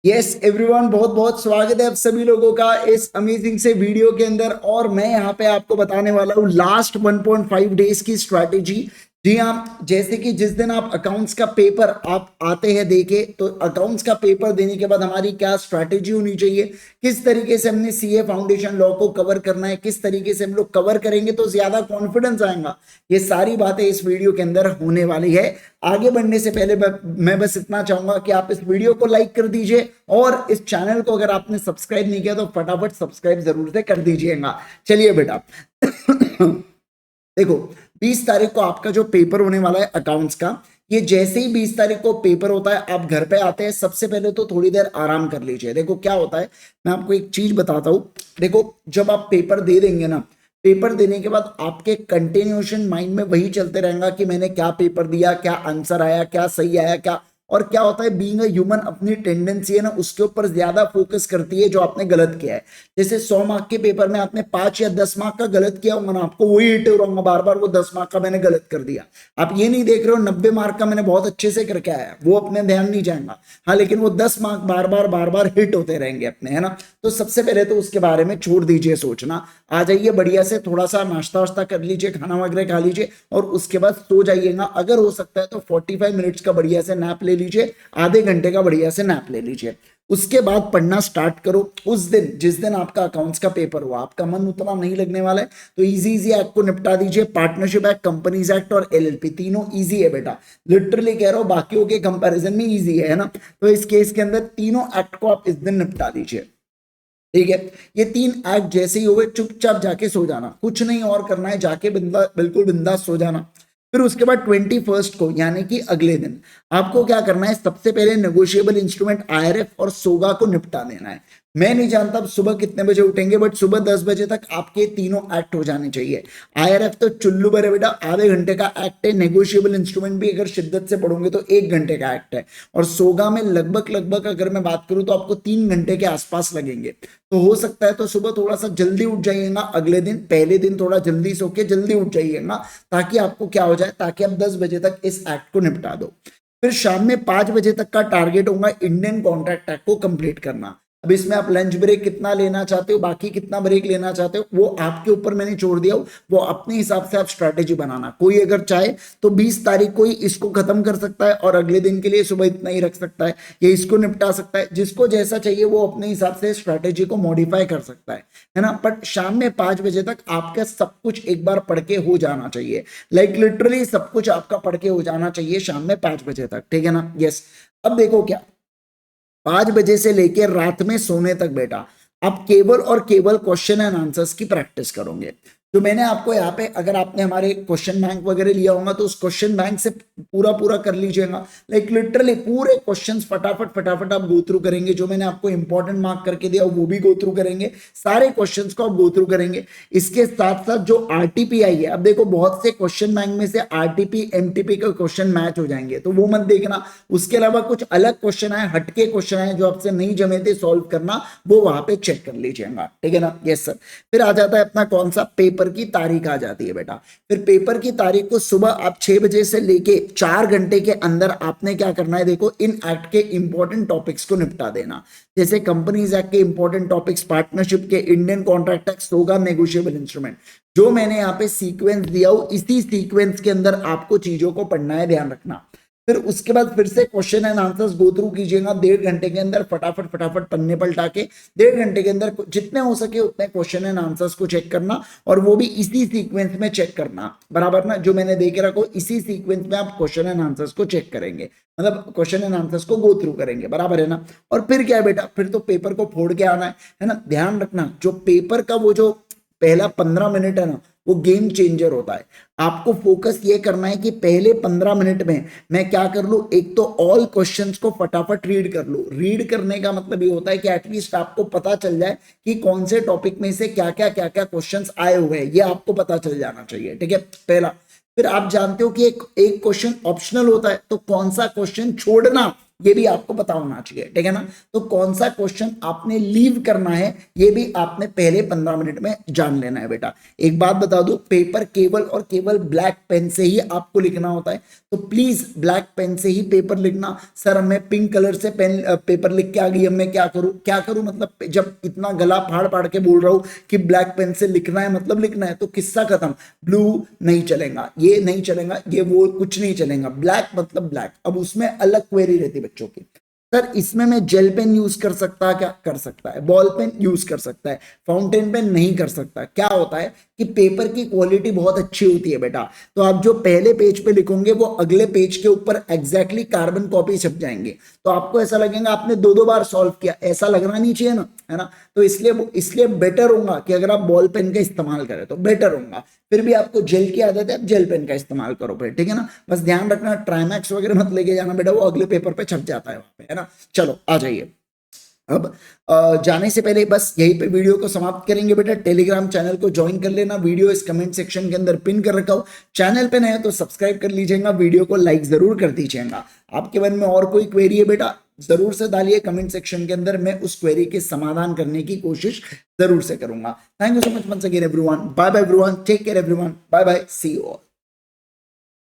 Yes everyone, बहुत बहुत स्वागत है आप सभी लोगों का इस अमेजिंग से वीडियो के अंदर। और मैं यहाँ पे आपको बताने वाला हूँ लास्ट 1.5 डेज की स्ट्रैटेजी। जी हाँ, जैसे कि जिस दिन आप अकाउंट्स का पेपर आप आते हैं देके, तो अकाउंट्स का पेपर देने के बाद हमारी क्या स्ट्रैटेजी होनी चाहिए, किस तरीके से हमने सीए फाउंडेशन लॉ को कवर करना है, किस तरीके से हम लोग कवर करेंगे तो ज्यादा कॉन्फिडेंस आएगा, ये सारी बातें इस वीडियो के अंदर होने वाली है। आगे बढ़ने से पहले मैं बस इतना चाहूंगा कि आप इस वीडियो को लाइक कर दीजिए और इस चैनल को अगर आपने सब्सक्राइब नहीं किया तो फटाफट सब्सक्राइब जरूर से कर दीजिएगा। चलिए बेटा देखो, 20 तारीख को आपका जो पेपर होने वाला है अकाउंट्स का, ये जैसे ही 20 तारीख को पेपर होता है आप घर पे आते हैं, सबसे पहले तो थोड़ी देर आराम कर लीजिए। देखो क्या होता है, मैं आपको एक चीज बताता हूं। देखो, जब आप पेपर दे देंगे ना, पेपर देने के बाद आपके कंटिन्यूएशन माइंड में वही चलते रहेगा कि मैंने क्या पेपर दिया, क्या आंसर आया, क्या सही आया, क्या। और क्या होता है, बीइंग अ ह्यूमन अपनी टेंडेंसी है ना उसके ऊपर ज्यादा फोकस करती है जो आपने गलत किया है। जैसे 100 मार्क के पेपर में आपने 5 या 10 मार्क का गलत किया होगा ना, आपको वही हिट हो रहा होगा बार बार, वो 10 मार्क का मैंने गलत कर दिया। आप ये नहीं देख रहे हो 90 मार्क का मैंने बहुत अच्छे से करके आया, वो अपने ध्यान नहीं जाएगा। हाँ, लेकिन वो 10 मार्क बार बार हिट होते रहेंगे अपने, है ना। तो सबसे पहले तो उसके बारे में छोड़ दीजिए सोचना, आ जाइए बढ़िया से, थोड़ा सा नाश्ता वाश्ता कर लीजिए, खाना वगैरह खा लीजिए और उसके बाद सो जाइएगा। अगर हो सकता है तो 45 मिनट्स का बढ़िया से नैप ले लीजिए, आधे घंटे का बढ़िया से नैप ले लीजिए। उसके बाद पढ़ना स्टार्ट करो। उस दिन जिस दिन आपका अकाउंट्स का पेपर हुआ, आपका मन उतना नहीं लगने वाला है तो इजी इजी एक्ट को निपटा दीजिए। पार्टनरशिप एक्ट, कंपनीज एक्ट और एलएलपी तीनों इजी है बेटा, लिटरली कह रहा हूं, बाकियों के कंपैरिजन में इजी है ना। तो इस केस के अंदर तीनों एक्ट को आप इस दिन निपटा दीजिए, ठीक है। ये 3 एक्ट जैसे ही हुए चुपचाप जाके सो जाना, कुछ नहीं और करना है, जाके बिल्कुल बिंदास सो जाना। फिर उसके बाद 21 को यानी कि अगले दिन आपको क्या करना है, सबसे पहले नेगोशिएबल इंस्ट्रूमेंट आईआरएफ और सोगा को निपटा देना है। मैं नहीं जानता सुबह कितने बजे उठेंगे, बट सुबह 10 बजे तक आपके तीनों एक्ट हो जाने चाहिए। आईआरएफ तो चुल्लू भरे बेटा, आधे घंटे का एक्ट है। नेगोशिएबल इंस्ट्रूमेंट भी अगर शिद्दत से पढ़ोगे तो 1 घंटे का एक्ट है। और सोगा में लगभग अगर मैं बात करूं तो आपको 3 घंटे के आसपास लगेंगे। तो हो सकता है तो सुबह थोड़ा सा जल्दी उठ जाइएगा, अगले दिन पहले दिन थोड़ा जल्दी सो के जल्दी उठ जाइएगा, ताकि आपको क्या हो जाए, ताकि आप 10 बजे तक इस एक्ट को निपटा दो। फिर शाम में 5 बजे तक का टारगेट होगा इंडियन कॉन्ट्रैक्ट एक्ट को कंप्लीट करना। अब इसमें आप लंच ब्रेक कितना लेना चाहते हो, बाकी कितना ब्रेक लेना चाहते हो, वो आपके ऊपर मैंने छोड़ दिया हो, वो अपने हिसाब से आप स्ट्रैटेजी बनाना। कोई अगर चाहे तो 20 तारीख को ही इसको खत्म कर सकता है और अगले दिन के लिए सुबह इतना ही रख सकता है, या इसको निपटा सकता है। जिसको जैसा चाहिए वो अपने हिसाब से स्ट्रैटेजी को मॉडिफाई कर सकता है ना। बट शाम में 5 बजे तक आपका सब कुछ एक बार पढ़ के हो जाना चाहिए, लाइक लिटरली सब कुछ आपका पढ़ के हो जाना चाहिए शाम में 5 बजे तक, ठीक है ना। यस, अब देखो क्या, 5 बजे से लेकर रात में सोने तक बेटा आप केवल और केवल क्वेश्चन एंड आंसर्स की प्रैक्टिस करोगे। तो मैंने आपको यहाँ पे, अगर आपने हमारे क्वेश्चन बैंक वगैरह लिया होगा तो उस क्वेश्चन बैंक से पूरा कर लीजिएगा। लाइक लिटरली पूरे क्वेश्चंस फटाफट आप गो थ्रू करेंगे। जो मैंने आपको इंपॉर्टेंट मार्क करके दिया वो भी गो थ्रू करेंगे, सारे क्वेश्चंस को आप गो थ्रू करेंगे। इसके साथ साथ जो आरटीपी आई है, अब देखो बहुत से क्वेश्चन बैंक में से आरटीपी एमटीपी का क्वेश्चन मैच हो जाएंगे, तो वो मत देखना। उसके अलावा कुछ अलग क्वेश्चन आए, हटके क्वेश्चन आए जो आपसे नहीं जमे थे सॉल्व करना, वो वहां पे चेक कर लीजिएगा, ठीक है ना। Yes sir. फिर आ जाता है अपना कौन सा, पेपर की तारीख आ जाती है बेटा। फिर पेपर की तारीख को सुबह आप 6 बजे से लेके 4 घंटे के अंदर आपने क्या करना है, देखो इन एक्ट के इंपॉर्टेंट टॉपिक्स को निपटा देना। जैसे कंपनीज एक्ट के इंपॉर्टेंट टॉपिक्स, पार्टनरशिप के, इंडियन कॉन्ट्रैक्ट एक्ट, होगा नेगोशिएबल इंस्ट्रूमेंट, जो मैंने यहाँ पे सीक्वेंस दिया हो इसी सीक्वेंस के अंदर आपको चीजों को पढ़ना है, ध्यान रखना। फिर उसके बाद फिर से question and answers go through कीजिएगा 1.5 घंटे के अंदर, फटाफट पन्ने पलटा के 1.5 घंटे के अंदर जितने हो सके उतने क्वेश्चन एंड आंसर्स को चेक करना, और वो भी इसी सीक्वेंस में चेक करना, बराबर ना। जो मैंने दे के रखो इसी सीक्वेंस में आप क्वेश्चन एंड आंसर्स को चेक करेंगे, मतलब क्वेश्चन एंड आंसर्स को गो थ्रू करेंगे, बराबर है ना। और फिर क्या है बेटा, फिर तो पेपर को फोड़ के आना है ना। ध्यान रखना, जो पेपर का वो जो पहला 15 मिनट है ना, वो गेम चेंजर होता है। आपको फोकस ये करना है कि पहले 15 मिनट में मैं क्या कर लूं, एक तो ऑल क्वेश्चंस को फटाफट रीड कर लूं। रीड करने का मतलब ये होता है कि एटलीस्ट आपको पता चल जाए कि कौन से टॉपिक में से क्या क्या क्वेश्चंस आए हुए हैं, ये आपको पता चल जाना चाहिए, ठीक है, पहला। फिर आप जानते हो कि एक क्वेश्चन ऑप्शनल होता है, तो कौन सा क्वेश्चन छोड़ना ये भी आपको पता होना चाहिए, ठीक है ना। तो कौन सा क्वेश्चन आपने लीव करना है ये भी आपने पहले 15 मिनट में जान लेना है बेटा। एक बात बता दूं, पेपर केवल और केवल ब्लैक पेन से ही आपको लिखना होता है, तो प्लीज ब्लैक पेन से ही पेपर लिखना। सर मैं पिंक कलर से पेन पेपर लिख के आ गई, अब मैं क्या करूं मतलब जब इतना गला फाड़ फाड़ के बोल रहा हूं कि ब्लैक पेन से लिखना है मतलब लिखना है, तो किस्सा खत्म। ब्लू नहीं चलेगा, ये नहीं चलेगा, ये वो कुछ नहीं चलेगा, ब्लैक मतलब ब्लैक। अब उसमें अलग क्वेरी रहती है बच्चों की, सर इसमें मैं जेल पेन यूज कर सकता, क्या कर सकता है, बॉल पेन यूज कर सकता है, फाउंटेन पेन नहीं कर सकता। क्या होता है कि पेपर की क्वालिटी बहुत अच्छी होती है बेटा, तो आप जो पहले पेज पे लिखोगे वो अगले पेज के ऊपर एग्जैक्टली कार्बन कॉपी छप जाएंगे, तो आपको ऐसा लगेगा आपने दो दो बार सॉल्व किया, ऐसा लगना नहीं चाहिए ना, है ना। तो इसलिए बेटर होगा कि अगर आप बॉल पेन का इस्तेमाल करें तो बेटर होगा। फिर भी आपको जेल की आदत है, आप जेल पेन का इस्तेमाल करो फिर, ठीक है ना। बस ध्यान रखना ट्राइमैक्स वगैरह मत लेके जाना बेटा, वो अगले पेपर पे छप जाता है वहां पे, है ना। चलो आ जाइए। अब जाने से पहले बस यहीं पे वीडियो को समाप्त करेंगे बेटा। टेलीग्राम चैनल को ज्वाइन कर लेना, वीडियो इस कमेंट सेक्शन के अंदर पिन कर रखा हूं। चैनल पे नए हो तो सब्सक्राइब कर लीजिएगा, वीडियो को लाइक जरूर कर दीजिएगा। आपके मन में और कोई क्वेरी है बेटा जरूर से डालिए कमेंट सेक्शन के अंदर, मैं उस क्वेरी के समाधान करने की कोशिश जरूर से करूंगा। Thank you so much once again everyone, bye bye everyone, take care everyone, bye bye, see you all.